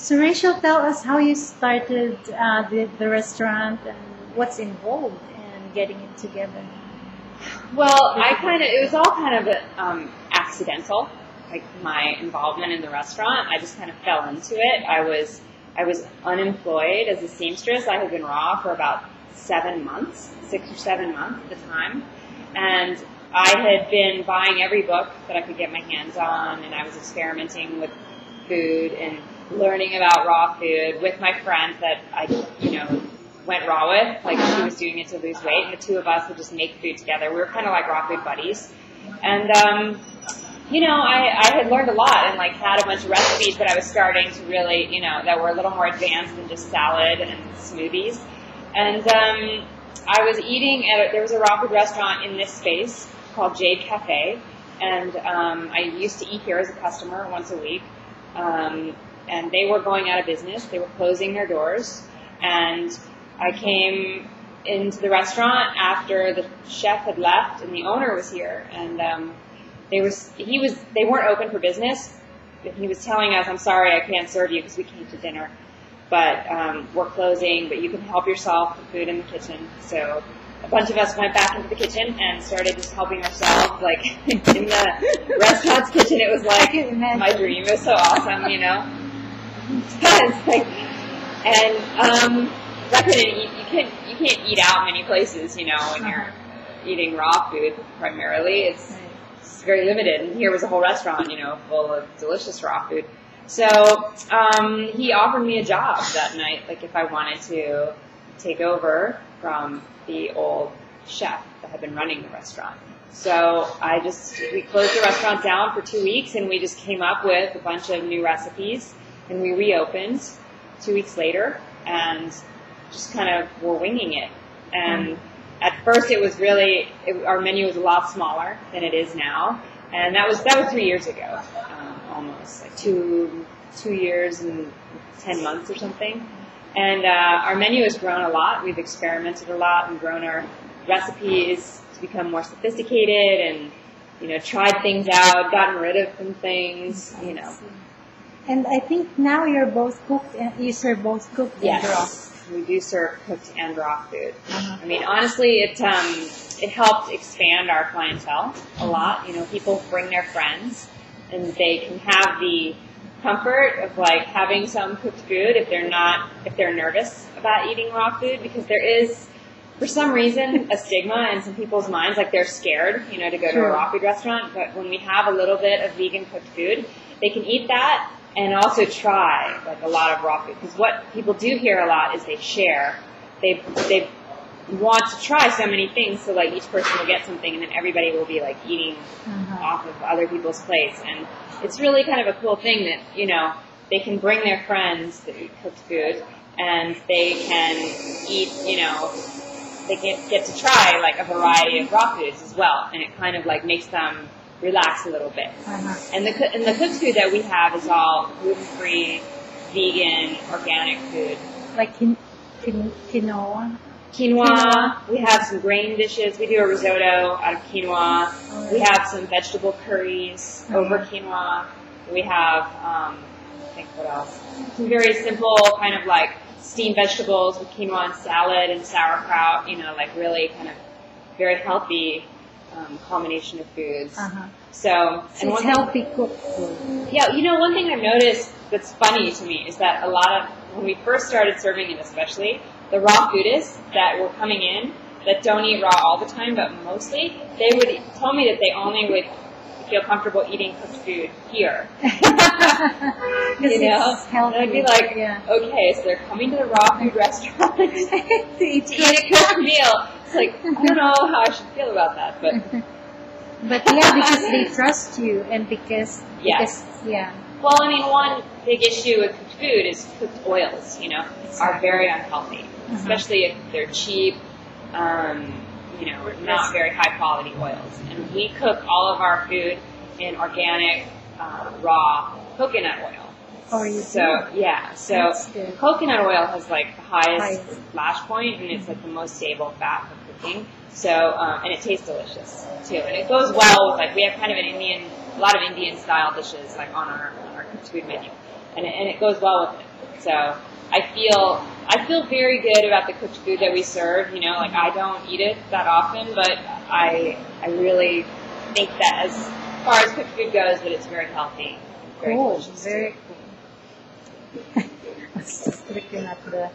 So Rachel, tell us how you started the restaurant and what's involved in getting it together. Well, it was all kind of accidental, like my involvement in the restaurant. I just kind of fell into it. I was unemployed as a seamstress. I had been raw for about 7 months, 6 or 7 months at the time. And I had been buying every book that I could get my hands on, and I was experimenting with food and learning about raw food with my friend that I, went raw with. Like, she was doing it to lose weight, and the two of us would just make food together. We were kind of like raw food buddies. And, I had learned a lot and, had a bunch of recipes that I was starting to really, that were a little more advanced than just salad and smoothies. And I was eating there was a raw food restaurant in this space called Jade Cafe, and I used to eat here as a customer once a week. And they were going out of business. They were closing their doors. And I came into the restaurant after the chef had left and the owner was here. And they weren't open for business. He was telling us, "I'm sorry, I can't serve you because we came to dinner. But we're closing, but you can help yourself with food in the kitchen." So a bunch of us went back into the kitchen and started just helping ourselves. Like, in the restaurant's kitchen, it was like my dream. It was so awesome, It's like, and you can't eat out many places, when you're eating raw food primarily. It's very limited. And here was a whole restaurant, full of delicious raw food. So he offered me a job that night, like if I wanted to take over from the old chef that had been running the restaurant. So we closed the restaurant down for 2 weeks, and we just came up with a bunch of new recipes, and we reopened 2 weeks later, and just kind of were winging it. And at first it was our menu was a lot smaller than it is now, and that was 3 years ago, almost, like two years and 10 months or something. And our menu has grown a lot. We've experimented a lot and grown our recipes to become more sophisticated and, tried things out, gotten rid of some things, And I think now you're both cooked and you serve both cooked and raw. We do serve cooked and raw food. I mean, honestly, it helped expand our clientele a lot. People bring their friends, and they can have the comfort of having some cooked food if they're nervous about eating raw food, because there is, for some reason, a stigma in some people's minds, like they're scared, to go to a raw food restaurant. But when we have a little bit of vegan cooked food, they can eat that and also try a lot of raw food. Because what people do here a lot is they share. They want to try so many things, so each person will get something, and then everybody will be eating off of other people's plates. And it's really kind of a cool thing that they can bring their friends to eat cooked food, and they can eat they get to try a variety of raw foods as well, and it kind of makes them relax a little bit. And the cooked food that we have is all gluten-free, vegan, organic food. Like quinoa. Quinoa. We have some grain dishes. We do a risotto out of quinoa. We have some vegetable curries over quinoa. We have, I think what else? Some very simple kind of steamed vegetables with quinoa and salad and sauerkraut. Really kind of very healthy combination of foods. So it's healthy cooked food. Yeah, one thing I've noticed that's funny to me is that a lot of, when we first started serving it especially, the raw foodists that were coming in that don't eat raw all the time, but mostly, they would tell me that they only would feel comfortable eating cooked food here. And I'd be like, okay, so they're coming to the raw food restaurant to eat a cooked meal. It's I don't know how I should feel about that, but because they trust you, and because Well, I mean, one big issue with cooked food is cooked oils, are very unhealthy, especially if they're cheap, not very high quality oils. And we cook all of our food in organic, raw coconut oil. Oh, you So coconut oil has the highest splash point, and it's the most stable fat for cooking. So, and it tastes delicious too. And it goes well with we have kind of a lot of Indian style dishes on our cooked food menu. And it goes well with it. So I feel very good about the cooked food that we serve. You know, like I don't eat it that often, but I really think that as far as cooked food goes, that it's very healthy. Very Cool. delicious Very too. cool. I was just looking at the